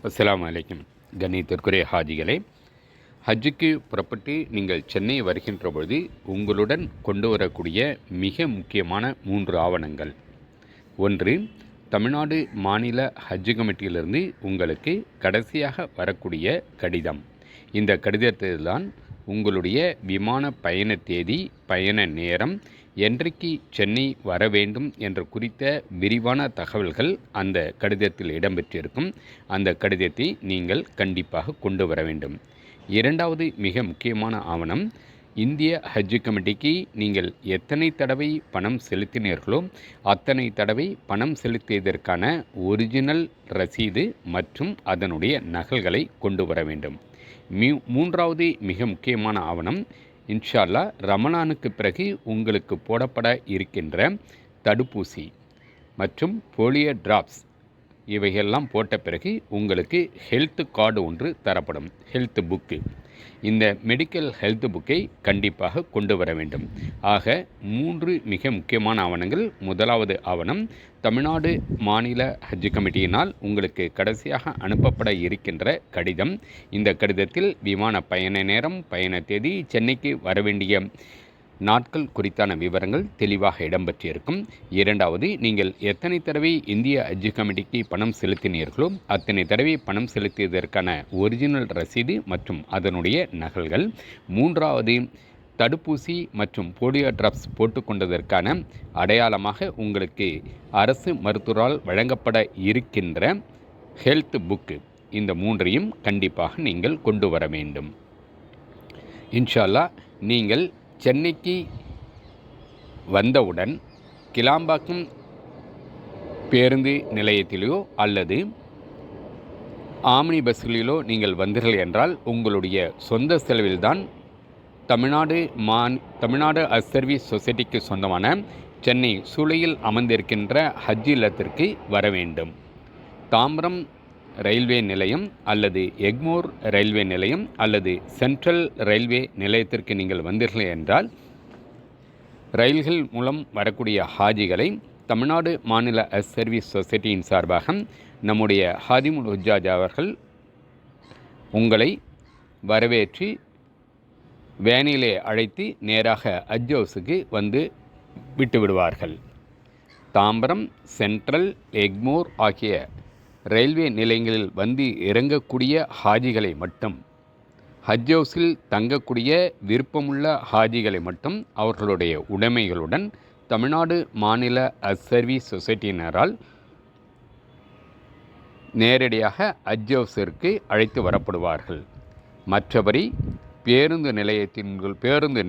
அஸ்ஸலாமு அலைக்கும். கண்ணியத்திற்குரிய ஹாஜிகளே, ஹஜ்ஜுக்கு புறப்பட்டு நீங்கள் சென்னை வருகின்ற பொழுது உங்களுடன் கொண்டு வரக்கூடிய மிக முக்கியமான 3 ஆவணங்கள். ஒன்று, தமிழ்நாடு மாநில ஹஜ் கமிட்டியிலிருந்து உங்களுக்கு கடைசியாக வரக்கூடிய கடிதம். இந்த கடிதத்தில் தான் உங்களுடைய விமான பயண தேதி, பயண நேரம், என்றைக்கு சென்னை வர வேண்டும் என்ற குறித்த விரிவான தகவல்கள் அந்த கடிதத்தில் இடம்பெற்றிருக்கும். அந்த கடிதத்தை நீங்கள் கண்டிப்பாக கொண்டு வர வேண்டும். இரண்டாவது மிக முக்கியமான ஆவணம், இந்திய ஹஜ் கமிட்டிக்கு நீங்கள் எத்தனை தடவை பணம் செலுத்தினீர்களோ அத்தனை தடவை பணம் செலுத்தியதற்கான ஒரிஜினல் ரசீது மற்றும் அதனுடைய நகல்களை கொண்டு வர வேண்டும். மூன்றாவது மிக முக்கியமான ஆவணம், இன்ஷா அல்லாஹ் ரமலானுக்கு பிறகு உங்களுக்கு போடப்பட இருக்கின்ற தடுப்பூசி மற்றும் போலியோ டிராப்ஸ் இவையெல்லாம் போட்ட பிறகு உங்களுக்கு ஹெல்த் கார்டு ஒன்று தரப்படும், ஹெல்த் புக்கு. இந்த மெடிக்கல் ஹெல்த் புக்கை கண்டிப்பாக கொண்டு வர வேண்டும். ஆக 3 மிக முக்கியமான ஆவணங்கள். முதலாவது ஆவணம், தமிழ்நாடு மாநில ஹஜ் கமிட்டியினால் உங்களுக்கு கடைசியாக அனுப்பப்பட இருக்கின்ற கடிதம். இந்த கடிதத்தில் விமான பயண நேரம், பயண தேதி, சென்னைக்கு வர வேண்டிய நாட்கள் குறித்தான விவரங்கள் தெளிவாக இடம்பெற்றிருக்கும். இரண்டாவது, நீங்கள் எத்தனை தடவை இந்திய ஹஜ் கமிட்டிக்கு பணம் செலுத்தினீர்களோ அத்தனை தடவை பணம் செலுத்தியதற்கான ஒரிஜினல் ரசீது மற்றும் அதனுடைய நகல்கள். மூன்றாவது, தடுப்பூசி மற்றும் போலியோ டிராப்ஸ் போட்டுக்கொண்டதற்கான அடையாளமாக உங்களுக்கு அரசு மருத்துவரால் வழங்கப்பட இருக்கின்ற ஹெல்த் புக்கு. இந்த 3ஐயும் கண்டிப்பாக நீங்கள் கொண்டு வர வேண்டும். இன்ஷா அல்லாஹ் நீங்கள் சென்னைக்கு வந்தவுடன் கிளாம்பாக்கம் பேருந்து நிலையத்திலோ அல்லது ஆம்னி பஸ்களிலோ நீங்கள் வந்தீர்கள் என்றால் உங்களுடைய சொந்த செலவில்தான் தமிழ்நாடு ஹஜ் சர்வீஸ் சொசைட்டிக்கு சொந்தமான சென்னை சூளையில் அமர்ந்திருக்கின்ற ஹஜ் இல்லத்திற்கு வர வேண்டும். தாம்பரம் ரயில்வே நிலையம் அல்லது எக்மோர் ரயில்வே நிலையம் அல்லது சென்ட்ரல் ரயில்வே நிலையத்திற்கு நீங்கள் வந்தீர்கள் என்றால் ரயில்கள் மூலம் வரக்கூடிய ஹாஜிகளை தமிழ்நாடு மாநில ஹஜ் சர்வீஸ் சொசைட்டியின் சார்பாக நம்முடைய ஹாதிமுல் ஹுஜ்ஜாஜ் அவர்கள் உங்களை வரவேற்று வேனிலே அழைத்து நேராக ஹஜ் ஹவுஸுக்கு வந்து விட்டு விடுவார்கள். தாம்பரம், சென்ட்ரல், எக்மோர் ஆகிய ரயில்வே நிலையங்களில் வந்து இறங்கக்கூடிய ஹாஜிகளை மட்டும், ஹஜ் ஹவுஸில் தங்கக்கூடிய விருப்பமுள்ள ஹாஜிகளை மட்டும் அவர்களுடைய உடைமைகளுடன் தமிழ்நாடு மாநில ஹஜ் சர்வீஸ் சொசைட்டியினரால் நேரடியாக ஹஜ் ஹவுஸிற்கு அழைத்து வரப்படுவார்கள். மற்றபடி பேருந்து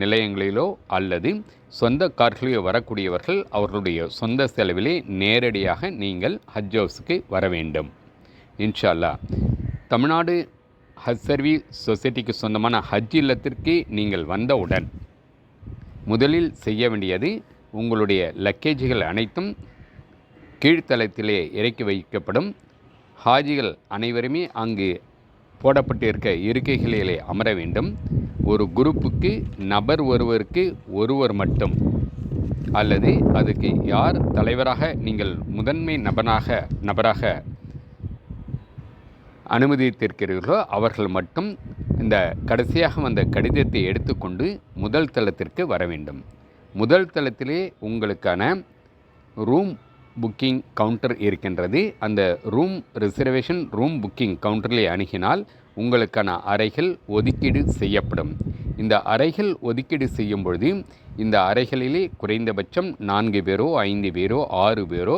நிலையங்களிலோ அல்லது சொந்த கார்களிலோ வரக்கூடியவர்கள் அவர்களுடைய சொந்த செலவிலே நேரடியாக நீங்கள் ஹஜ் ஹவுஸுக்கு வர வேண்டும். இன்ஷா அல்லாஹ் தமிழ்நாடு ஹஜ் சர்வீஸ் சொசைட்டிக்கு சொந்தமான ஹஜ் இல்லத்திற்கு நீங்கள் வந்தவுடன் முதலில் செய்ய வேண்டியது, உங்களுடைய லக்கேஜுகள் அனைத்தும் கீழ்த்தளத்திலே இறக்கி வைக்கப்படும். ஹாஜிகள் அனைவருமே அங்கு போடப்பட்டிருக்க இருக்கைகளிலே அமர வேண்டும். ஒரு குரூப்புக்கு நபர் ஒருவருக்கு ஒருவர் மட்டும், அல்லது அதுக்கு யார் தலைவராக நீங்கள் முதன்மை நபராக அனுமதித்திருக்கிறீர்களோ அவர்கள் மட்டும் இந்த கடைசியாக வந்த கடிதத்தை எடுத்துக்கொண்டு முதல் தளத்திற்கு வர வேண்டும். முதல் தளத்திலே உங்களுக்கான ரூம் புக்கிங் கவுண்டர் இருக்கின்றது. அந்த ரூம் ரிசர்வேஷன் ரூம் புக்கிங் கவுண்டரிலே அணுகினால் உங்களுக்கான அறைகள் ஒதுக்கீடு செய்யப்படும். இந்த அறைகள் ஒதுக்கீடு செய்யும் பொழுது இந்த அறைகளிலே குறைந்தபட்சம் 4 பேரோ 5 பேரோ 6 பேரோ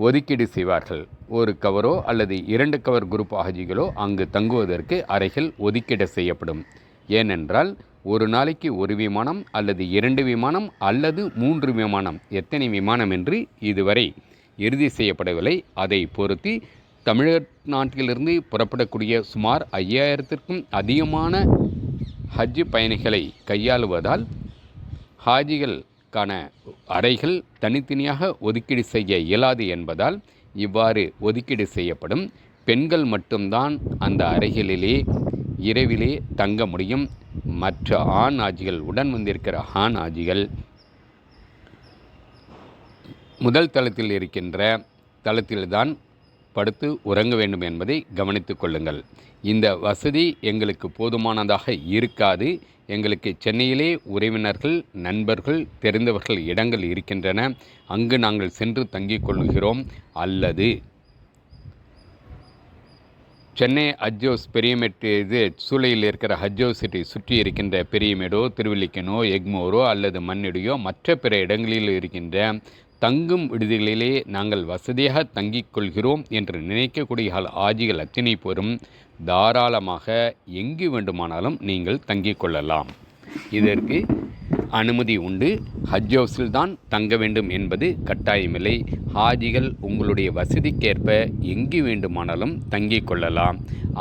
ஒதுக்கீடு செய்வார்கள். ஒரு கவரோ அல்லது 2 கவர் குரூப் ஹாஜிகளோ அங்கு தங்குவதற்கு அறைகள் ஒதுக்கீடு செய்யப்படும். ஏனென்றால் ஒரு நாளைக்கு ஒரு விமானம் அல்லது 2 விமானம் அல்லது 3 விமானம், எத்தனை விமானம் என்று இதுவரை இறுதி செய்யப்படவில்லை. அதை பொறுத்து தமிழ்நாட்டிலிருந்து புறப்படக்கூடிய சுமார் 5000த்திற்கும் அதிகமான ஹஜ் பயணிகளை கையாளுவதால் ஹாஜிகளுக்கான அறைகள் தனித்தனியாக ஒதுக்கீடு செய்ய இயலாது என்பதால் இவ்வாறு ஒதுக்கீடு செய்யப்படும். பெண்கள் மட்டும்தான் அந்த அறைகளிலே இரவிலே தங்க முடியும். மற்ற ஆண் ஹாஜிகள், உடன் வந்திருக்கிற ஆண் ஹாஜிகள் முதல் தளத்தில் இருக்கின்ற தளத்தில்தான் படுத்து உறங்க வேண்டும் என்பதை கவனித்து கொள்ளுங்கள். இந்த வசதி எங்களுக்கு போதுமானதாக இருக்காது. எங்களுக்கு சென்னையிலே உறவினர்கள், நண்பர்கள், தெரிந்தவர்கள் இடங்கள் இருக்கின்றன. அங்கு நாங்கள் சென்று தங்கிக் கொள்கிறோம். அல்லது சென்னை ஹஜ் ஹவுஸ் பெரியமேட்டு சூளையில் இருக்கிற ஹஜ் ஹவுஸ் சிட்டி சுற்றி இருக்கின்ற பெரியமேடோ, திருவல்லிக்கேணோ, எக்மோரோ அல்லது மண்ணிடியோ மற்ற பிற இடங்களில் இருக்கின்ற தங்கும் விடுதிகளிலே நாங்கள் வசதியாக தங்கிக் கொள்கிறோம் என்று நினைக்கக்கூடிய ஆஜிகள் அத்தனை பேரும் தாராளமாக எங்கு வேண்டுமானாலும் நீங்கள் தங்கிக் கொள்ளலாம். இதற்கு அனுமதி உண்டு. ஹஜ் ஹவுஸில் தான் தங்க வேண்டும் என்பது கட்டாயமில்லை. ஹாஜிகள் உங்களுடைய வசதிக்கேற்ப எங்கு வேண்டுமானாலும் தங்கிக் கொள்ளலாம்.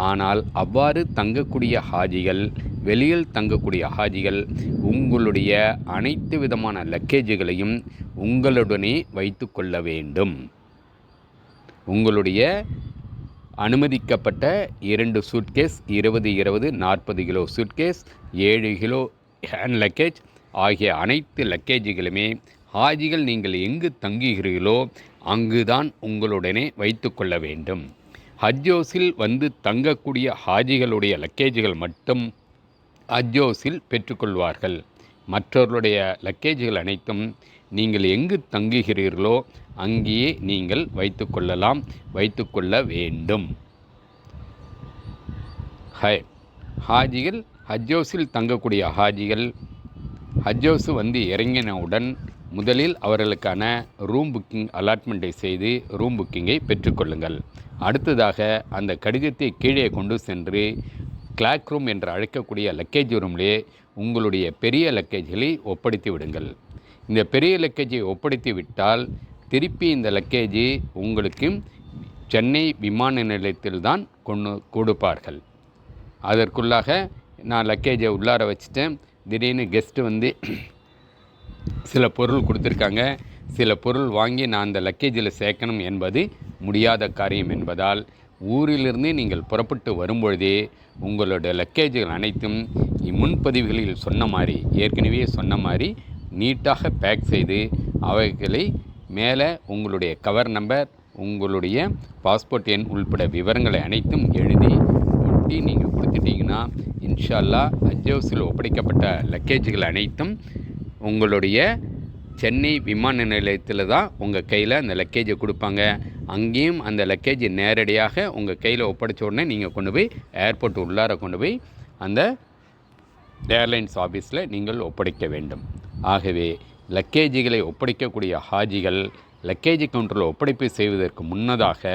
ஆனால் அவ்வாறு தங்கக்கூடிய ஹாஜிகள், வெளியில் தங்கக்கூடிய ஹாஜிகள் உங்களுடைய அனைத்து விதமான லக்கேஜுகளையும் உங்களுடனே வைத்து கொள்ள வேண்டும். உங்களுடைய அனுமதிக்கப்பட்ட 2 suitcase, 20 40 kilo suitcase, 7 kilo hand luggage ஆகிய அனைத்து லக்கேஜுகளுமே ஹாஜிகள் நீங்கள் எங்கு தங்குகிறீர்களோ அங்குதான் உங்களுடனே வைத்து கொள்ள வேண்டும். ஹஜ் ஹவுஸில் வந்து தங்கக்கூடிய ஹாஜிகளுடைய லக்கேஜுகள் மட்டும் ஹஜ் ஹவுஸில் பெற்றுக்கொள்வார்கள். மற்றவர்களுடைய லக்கேஜுகள் அனைத்தும் நீங்கள் எங்கு தங்குகிறீர்களோ அங்கேயே நீங்கள் வைத்துக்கொள்ள வேண்டும். ஹாஜிகள் ஹஜ் ஹவுஸில் தங்கக்கூடிய ஹாஜிகள் ஹஜ் ஹவுஸ் வந்து இறங்கினவுடன் முதலில் அவர்களுக்கான ரூம் புக்கிங் அலாட்மெண்ட்டை செய்து ரூம் புக்கிங்கை பெற்றுக்கொள்ளுங்கள். அடுத்ததாக அந்த கடிதத்தை கீழே கொண்டு சென்று கிளாக் ரூம் என்று அழைக்கக்கூடிய லக்கேஜ் ரூம்லேயே உங்களுடைய பெரிய லக்கேஜ்களை ஒப்படைத்து விடுங்கள். இந்த பெரிய லக்கேஜை ஒப்படைத்து விட்டால் திருப்பி இந்த லக்கேஜை உங்களுக்கு சென்னை விமான நிலையத்தில் தான் கொடுப்பார்கள். அதற்குள்ளாக நான் லக்கேஜை உள்ளார வச்சுட்டேன், திடீர்னு கெஸ்ட்டு வந்து சில பொருள் கொடுத்துருக்காங்க, சில பொருள் வாங்கி நான் அந்த லக்கேஜில் சேர்க்கணும் என்பது முடியாத காரியம் என்பதால் ஊரிலிருந்து நீங்கள் புறப்பட்டு வரும்பொழுதே உங்களுடைய லக்கேஜுகள் அனைத்தும் முன்பதிவுகளில் ஏற்கனவே சொன்ன மாதிரி நீட்டாக பேக் செய்து அவைகளை மேலே உங்களுடைய கவர் நம்பர், உங்களுடைய பாஸ்போர்ட் எண் உள்பட விவரங்களை அனைத்தும் எழுதி ஒட்டி நீங்கள் கொடுத்துட்டிங்கன்னா இன்ஷா அல்லாஹ் ஹஜ் ஹவுஸில் ஒப்படைக்கப்பட்ட லக்கேஜுகள் அனைத்தும் உங்களுடைய சென்னை விமான நிலையத்தில் தான் உங்கள் கையில் அந்த லக்கேஜை கொடுப்பாங்க. அங்கேயும் அந்த லக்கேஜ் நேரடியாக உங்கள் கையில் ஒப்படைச்ச உடனே நீங்கள் கொண்டு போய் ஏர்போர்ட் உள்ளார கொண்டு போய் அந்த ஏர்லைன்ஸ் ஆஃபீஸில் நீங்கள் ஒப்படைக்க வேண்டும். ஆகவே லக்கேஜுகளை ஒப்படைக்கக்கூடிய ஹாஜிகள் லக்கேஜ் கவுண்டரில் ஒப்படைப்பு செய்வதற்கு முன்னதாக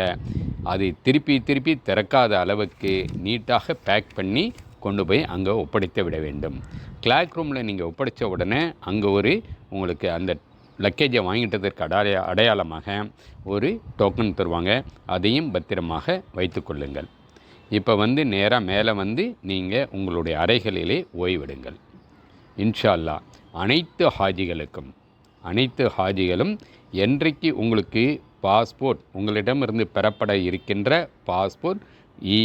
அதை திருப்பி திறக்காத அளவுக்கு நீட்டாக பேக் பண்ணி கொண்டு போய் அங்கே ஒப்படைத்து விட வேண்டும். கிளாக் ரூமில் நீங்கள் ஒப்படைத்த உடனே அங்கே உங்களுக்கு அந்த லக்கேஜை வாங்கிட்டதற்கு அடையாளமாக ஒரு டோக்கன் தருவாங்க. அதையும் பத்திரமாக வைத்து கொள்ளுங்கள். இப்போ நேராக மேலே நீங்கள் உங்களுடைய அறைகளிலே ஓய்வெடுங்கள். இன்ஷா அல்லாஹ் அனைத்து ஹாஜிகளும் என்றைக்கு உங்களுக்கு பாஸ்போர்ட் உங்களிடமிருந்து பெறப்பட இருக்கின்ற பாஸ்போர்ட்,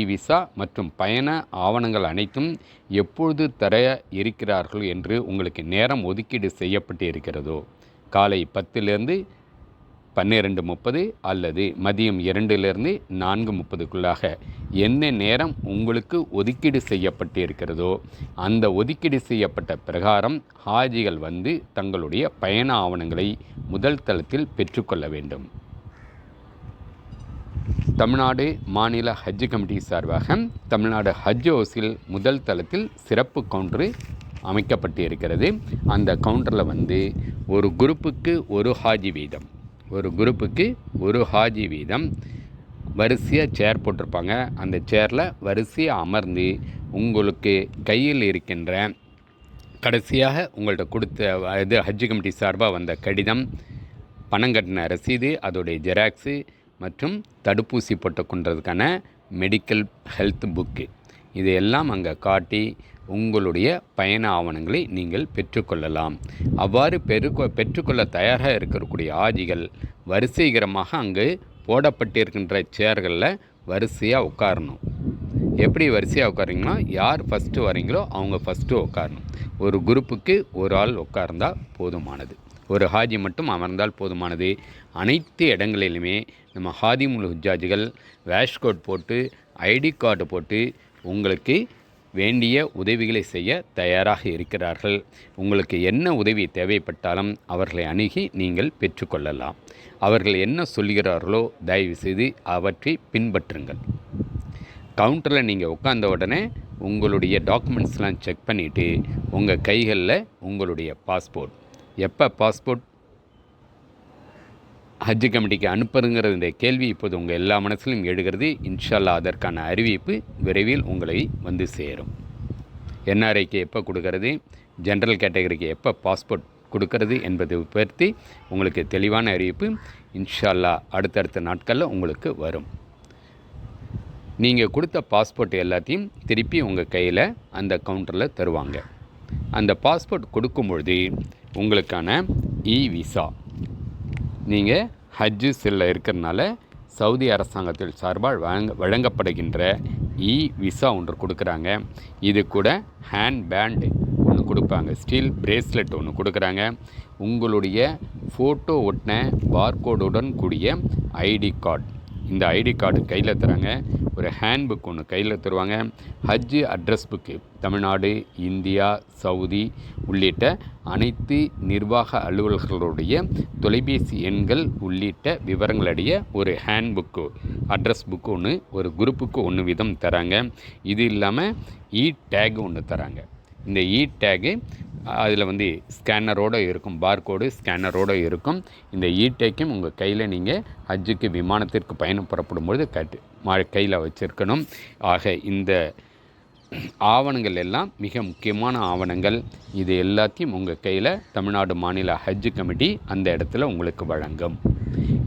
விசா மற்றும் பயண ஆவணங்கள் அனைத்தும் எப்பொழுது தர இருக்கிறார்கள் என்று உங்களுக்கு நேரம் ஒதுக்கீடு செய்யப்பட்டு இருக்கிறதோ, காலை 10லிருந்து 12:30 அல்லது மதியம் 2லிருந்து 4:30க்குள்ளாக என்ன நேரம் உங்களுக்கு ஒதுக்கீடு செய்யப்பட்டு இருக்கிறதோ அந்த ஒதுக்கீடு செய்யப்பட்ட பிரகாரம் ஹாஜிகள் தங்களுடைய பயண ஆவணங்களை முதல் தளத்தில் பெற்றுக்கொள்ள வேண்டும். தமிழ்நாடு மாநில ஹஜ் கமிட்டி சார்பாக தமிழ்நாடு ஹஜ் ஹவுஸில் முதல் தளத்தில் சிறப்பு கவுண்டரு அமைக்கப்பட்டு இருக்கிறது. அந்த கவுண்டரில் ஒரு குரூப்புக்கு ஒரு ஹாஜி வீதம் வரிசையாக சேர் போட்டிருப்பாங்க. அந்த சேரில் வரிசையாக அமர்ந்து உங்களுக்கு கையில் இருக்கின்ற கடைசியாக உங்கள்கிட்ட கொடுத்த ஹஜ் கமிட்டி சார்பாக வந்த கடிதம், பணம் கட்டின ரசீது, அதோடைய ஜெராக்ஸு மற்றும் தடுப்பூசி போட்டுக்கொண்டதுக்கான மெடிக்கல் ஹெல்த் புக்கு இதையெல்லாம் அங்கே காட்டி உங்களுடைய பயண ஆவணங்களை நீங்கள் பெற்றுக்கொள்ளலாம். அவ்வாறு பெற்றுக்கொள்ள தயாராக இருக்கக்கூடிய ஆஜிகள் வரிசைகரமாக அங்கு போடப்பட்டிருக்கின்ற சேர்களில் வரிசையாக உட்காரணும். எப்படி வரிசையாக உட்காரிங்கன்னா, யார் ஃபஸ்ட்டு வரீங்களோ அவங்க ஃபஸ்ட்டு உட்காரணும். ஒரு குரூப்புக்கு ஒரு ஆள் உட்கார்ந்தால் போதுமானது. ஒரு ஹாஜி மட்டும் அமர்ந்தால் போதுமானது. அனைத்து இடங்களிலுமே நம்ம ஹாதிமுல் ஹுஜ்ஜாஜிகள் வேஷ் கோட் போட்டு ஐடி கார்டு போட்டு உங்களுக்கு வேண்டிய உதவிகளை செய்ய தயாராக இருக்கிறார்கள். உங்களுக்கு என்ன உதவி தேவைப்பட்டாலும் அவர்களை அணுகி நீங்கள் பெற்றுக்கொள்ளலாம். அவர்கள் என்ன சொல்கிறார்களோ தயவு செய்து அவற்றை பின்பற்றுங்கள். கவுண்டரில் நீங்கள் உட்கார்ந்த உடனே உங்களுடைய டாக்குமெண்ட்ஸ்லாம் செக் பண்ணிவிட்டு உங்கள் கைகளில் உங்களுடைய பாஸ்போர்ட், எப்போ பாஸ்போர்ட் ஹஜ் கமிட்டிக்கு அனுப்புறதுங்கிற இந்த கேள்வி இப்போது உங்கள் எல்லா மனசிலும் எழுகிறது. இன்ஷா அல்லாஹ் அதற்கான அறிவிப்பு விரைவில் உங்களை வந்து சேரும். என்ஆர்ஐக்கு எப்போ கொடுக்கறது, ஜென்ரல் கேட்டகரிக்கு எப்போ பாஸ்போர்ட் கொடுக்கறது என்பதை பற்றி உங்களுக்கு தெளிவான அறிவிப்பு இன்ஷா அல்லாஹ் அடுத்தடுத்த நாட்களில் உங்களுக்கு வரும். நீங்கள் கொடுத்த பாஸ்போர்ட் எல்லாத்தையும் திருப்பி உங்கள் கையில் அந்த கவுண்டரில் தருவாங்க. அந்த பாஸ்போர்ட் கொடுக்கும்பொழுது உங்களுக்கான விசா, நீங்கள் ஹஜ்ஜு செல்ல இருக்கிறதுனால சவுதி அரசாங்கத்தில் சார்பால் வழங்கப்படுகின்ற விசா ஒன்று கொடுக்குறாங்க. இது கூட ஹேண்ட் பேண்டு ஒன்று கொடுப்பாங்க, ஸ்டீல் பிரேஸ்லெட் ஒன்று கொடுக்குறாங்க. உங்களுடைய ஃபோட்டோ ஒட்டின பார்கோடுடன் கூடிய ஐடி கார்டு, இந்த ஐடி கார்டு கையில் தராங்க. ஒரு ஹேண்ட் புக் ஒன்று கையில் தருவாங்க. ஹஜ்ஜு address book, Tamil Nadu, India, Saudi உள்ளிட்ட அனைத்து நிர்வாக அலுவலர்களுடைய தொலைபேசி எண்கள் உள்ளிட்ட விவரங்களுடைய ஒரு ஹேண்ட் புக்கு, அட்ரஸ் புக்கு ஒன்று, ஒரு குரூப்புக்கு ஒன்று வீதம் தராங்க. இது இல்லாமல் டேக் ஒன்று தராங்க. இந்த டேகு அதில் வந்து ஸ்கேனரோடு இருக்கும், பார்கோடு ஸ்கேனரோடு இருக்கும். இந்த டேக்கையும் உங்கள் கையில் நீங்கள் ஹஜ்ஜுக்கு விமானத்திற்கு பயணம் புறப்படும்பொழுது கையில் வச்சுருக்கணும். ஆக இந்த ஆவணங்கள் எல்லாம் மிக முக்கியமான ஆவணங்கள். இது எல்லாத்தையும் உங்கள் கையில் தமிழ்நாடு மாநில ஹஜ் கமிட்டி அந்த இடத்துல உங்களுக்கு வழங்கும்.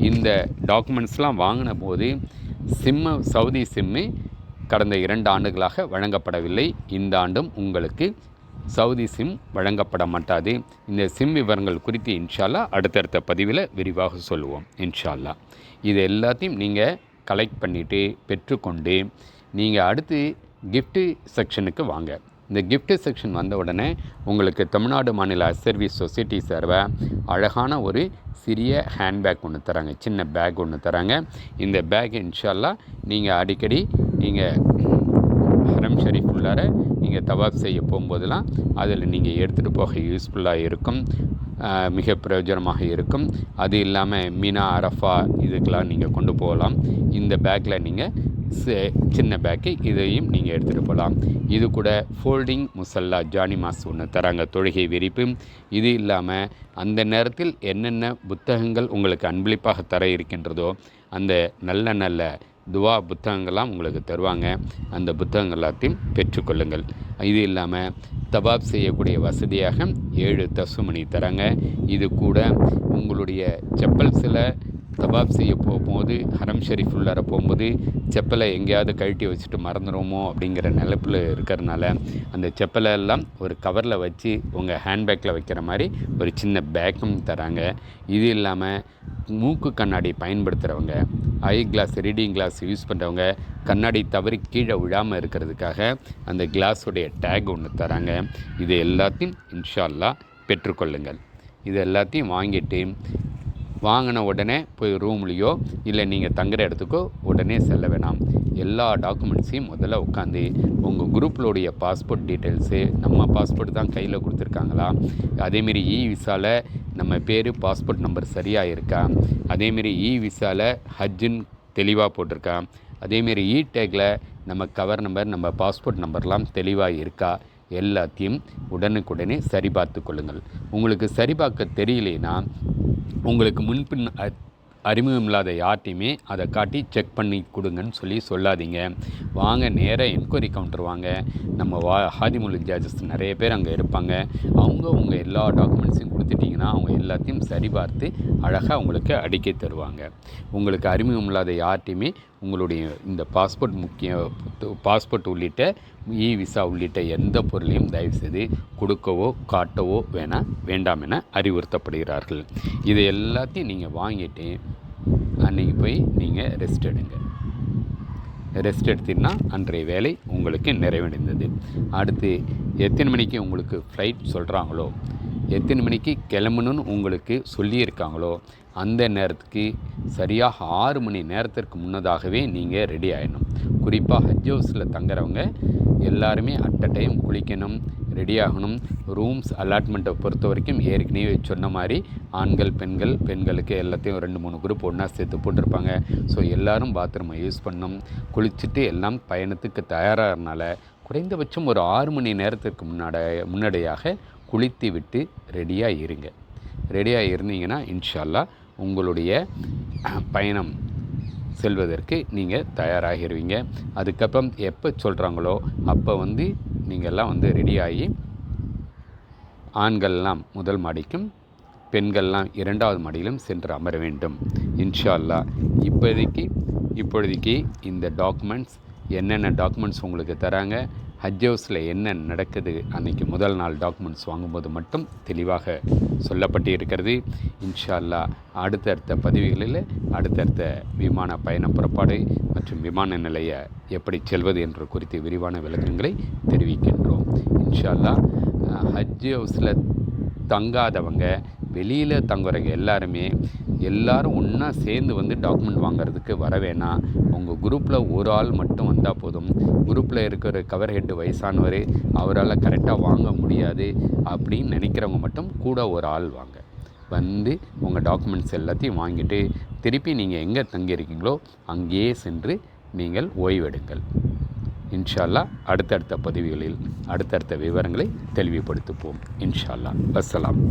இந்த டாக்குமெண்ட்ஸ்லாம் வாங்கின போது சவுதி சிம்மு கடந்த 2 ஆண்டுகளாக வழங்கப்படவில்லை. இந்த ஆண்டும் உங்களுக்கு சவுதி சிம் வழங்கப்பட மாட்டாது. இந்த சிம் விவரங்கள் குறித்து இன்ஷா அல்லாஹ் அடுத்தடுத்த பதிவில் விரிவாக சொல்லுவோம் இன்ஷா அல்லாஹ். இது எல்லாத்தையும் நீங்கள் கலெக்ட் பண்ணிவிட்டு பெற்றுக்கொண்டு நீங்கள் அடுத்து கிஃப்ட்டு செக்ஷனுக்கு வாங்க. இந்த கிஃப்ட்டு செக்ஷன் வந்த உடனே உங்களுக்கு தமிழ்நாடு மாநில சர்வீஸ் சொசைட்டி சார்பா அழகான ஒரு சிறிய ஹேண்ட்பேக் ஒன்று தராங்க, சின்ன பேக் ஒன்று தராங்க. இந்த பேக் இன்ஷா அல்லாஹ் நீங்கள் அடிக்கடி நீங்கள் ஹரம் ஷரீஃப் உள்ளார நீங்கள் தவாப் செய்ய போகும்போதெல்லாம் அதில் நீங்கள் எடுத்துகிட்டு போக யூஸ்ஃபுல்லாக இருக்கும், மிக பிரயோஜனமாக இருக்கும். அது இல்லாமல் மீனா, அரஃபா இதுக்கெல்லாம் நீங்கள் கொண்டு போகலாம். இந்த பேக்கில் நீங்கள் சின்ன பேக்கு இதையும் நீங்கள் எடுத்துகிட்டு போகலாம். இது கூட ஃபோல்டிங் முசல்லா ஜானிமாஸ் ஒன்று தராங்க, தொழுகை விரிப்பு. இது இல்லாமல் அந்த நேரத்தில் என்னென்ன புத்தகங்கள் உங்களுக்கு அன்பளிப்பாக தர இருக்கின்றதோ அந்த நல்ல நல்ல துவா புத்தகங்கள்லாம் உங்களுக்கு தருவாங்க. அந்த புத்தகங்கள் எல்லாத்தையும் பெற்றுக்கொள்ளுங்கள். இது இல்லாமல் தவாப் செய்யக்கூடிய வசதியாக 7 தசுமணி தராங்க. இது கூட உங்களுடைய செப்பல் சில தவாப் செய்ய போகும்போது ஹரம் ஷரீஃப் உள்ளார போகும்போது செப்பலை எங்கேயாவது கழட்டி வச்சுட்டு மறந்துடுமோ அப்படிங்கிற நிலப்பில் இருக்கிறதுனால அந்த செப்பலை எல்லாம் ஒரு கவரில் வச்சு உங்கள் ஹேண்ட்பேக்கில் வைக்கிற மாதிரி ஒரு சின்ன பேக்கும் தராங்க. இது இல்லாமல் மூக்கு கண்ணாடி பயன்படுத்துகிறவங்க, ஐ கிளாஸ், ரீடிங் கிளாஸ் யூஸ் பண்ணுறவங்க கண்ணாடி தவறி கீழே விழாமல் இருக்கிறதுக்காக அந்த கிளாஸுடைய டேக் ஒன்று தராங்க. இது எல்லாத்தையும் இன்ஷா அல்லாஹ் பெற்றுக்கொள்ளுங்கள். இது எல்லாத்தையும் வாங்கின உடனே போய் ரூம்லேயோ இல்லை நீங்கள் தங்குற இடத்துக்கோ உடனே செல்ல வேணாம். எல்லா டாக்குமெண்ட்ஸையும் முதல்ல உட்காந்து உங்கள் குரூப்பிலோடைய பாஸ்போர்ட் டீட்டெயில்ஸு, நம்ம பாஸ்போர்ட் தான் கையில் கொடுத்துருக்காங்களா, அதேமாரி விசாவில் நம்ம பேர், பாஸ்போர்ட் நம்பர் சரியாக இருக்கா, அதேமாரி விசாவில் ஹஜ்ஜுன்னு தெளிவாக போட்டிருக்கா, அதேமாரி டேக்கில் நம்ம கவர் நம்பர், நம்ம பாஸ்போர்ட் நம்பர்லாம் தெளிவாக இருக்கா, எல்லாத்தையும் உடனுக்குடனே சரிபார்த்து கொள்ளுங்கள். உங்களுக்கு சரிபார்க்க தெரியலேன்னா உங்களுக்கு முன்பின் அறிமுகம் இல்லாத யார்ட்டையுமே அதை காட்டி செக் பண்ணி கொடுங்கன்னு சொல்லாதீங்க. வாங்க நேராக என்கொயரி கவுண்டர் வாங்க. நம்ம ஹாதிமுல் ஜட்ஜஸ் நிறைய பேர் அங்கே இருப்பாங்க. அவங்க உங்கள் எல்லா டாக்குமெண்ட்ஸையும் கொடுத்துட்டிங்கன்னா அவங்க எல்லாத்தையும் சரிபார்த்து அழகாக உங்களுக்கு அடிக்க தருவாங்க. உங்களுக்கு அறிமுகம் இல்லாத யார்ட்டையுமே உங்களுடைய இந்த பாஸ்போர்ட் உள்ளிட்ட விசா உள்ளிட்ட எந்த பொருளையும் தயவுசெய்து கொடுக்கவோ காட்டவோ வேண்டாம் என அறிவுறுத்தப்படுகிறார்கள். இதை எல்லாத்தையும் நீங்கள் வாங்கிட்டு அன்றைக்கி போய் நீங்கள் ரெஸ்ட் எடுங்க. ரெஸ்ட் எடுத்தீங்கன்னா அன்றைய வேலை உங்களுக்கு நிறைவடைந்தது. அடுத்து எத்தனை மணிக்கு உங்களுக்கு ஃப்ளைட் சொல்கிறாங்களோ எத்தனை மணிக்கு கிளம்பணுன்னு உங்களுக்கு சொல்லியிருக்காங்களோ அந்த நேரத்துக்கு சரியாக 6 மணி நேரத்திற்கு முன்னதாகவே நீங்கள் ரெடி ஆகிடணும். குறிப்பாக ஹஜ் ஹவுஸில் தங்குறவங்க எல்லாருமே அட் அ டைம் குளிக்கணும், ரெடி ஆகணும். ரூம்ஸ் அலாட்மெண்ட்டை பொறுத்த வரைக்கும் ஏற்கனவே சொன்ன மாதிரி ஆண்கள் பெண்களுக்கு எல்லாத்தையும் 2-3 குரூப் ஒன்றா சேர்த்து போட்டிருப்பாங்க. ஸோ எல்லோரும் பாத்ரூமை யூஸ் பண்ணணும். குளிச்சுட்டு எல்லாம் பயணத்துக்கு தயாராகிறனால குறைந்தபட்சம் ஒரு 6 மணி நேரத்திற்கு முன்னாடியாக குளித்து விட்டு ரெடியாக இருங்க. ரெடியாக இருந்தீங்கன்னா இன்ஷா அல்லாஹ் உங்களுடைய பயணம் செல்வதற்கு நீங்கள் தயாராகிடுவீங்க. அதுக்கப்புறம் எப்போ சொல்கிறாங்களோ அப்போ நீங்கள்லாம் ரெடியாகி ஆண்கள்லாம் முதல் மாடிக்கும் பெண்கள்லாம் 2வது மாடியிலும் சென்று அமர வேண்டும் இன்ஷா அல்லாஹ். இப்பொழுதைக்கு இந்த டாக்குமெண்ட்ஸ் என்னென்ன டாக்குமெண்ட்ஸ் உங்களுக்கு தராங்க, ஹஜ் ஹவுஸில் என்ன நடக்குது அன்றைக்கி முதல் நாள் டாக்குமெண்ட்ஸ் வாங்கும்போது மட்டும் தெளிவாக சொல்லப்பட்டு இருக்கிறது. இன்ஷா அல்லாஹ் அடுத்தடுத்த பதிவுகளில் அடுத்தடுத்த விமான பயண புறப்பாடு மற்றும் விமான நிலைய எப்படி செல்வது என்று குறித்து விரிவான விளக்கங்களை தெரிவிக்கின்றோம். இன்ஷா அல்லாஹ் ஹஜ் ஹவுஸில் தங்காதவங்க வெளியில் தங்குறவங்க எல்லாரும் ஒன்றா சேர்ந்து டாக்குமெண்ட் வாங்கிறதுக்கு வர வேணாம். உங்கள் குரூப்பில் ஒரு ஆள் மட்டும் வந்தால் போதும். குரூப்பில் இருக்கிற கவர் ஹெட் வயசானவர், அவரால் கரெக்டாக வாங்க முடியாது அப்படின்னு நினைக்கிறவங்க மட்டும் கூட ஒரு ஆள் வாங்க. உங்கள் டாக்குமெண்ட்ஸ் எல்லாத்தையும் வாங்கிட்டு திருப்பி நீங்கள் எங்கே தங்கியிருக்கீங்களோ அங்கேயே சென்று நீங்கள் ஓய்வெடுங்கள். இன்ஷா அல்லாஹ் அடுத்தடுத்த பதிவுகளில் அடுத்தடுத்த விவரங்களை தெளிவுபடுத்துவோம். இன்ஷா அல்லாஹ். வஸ்ஸலாம்.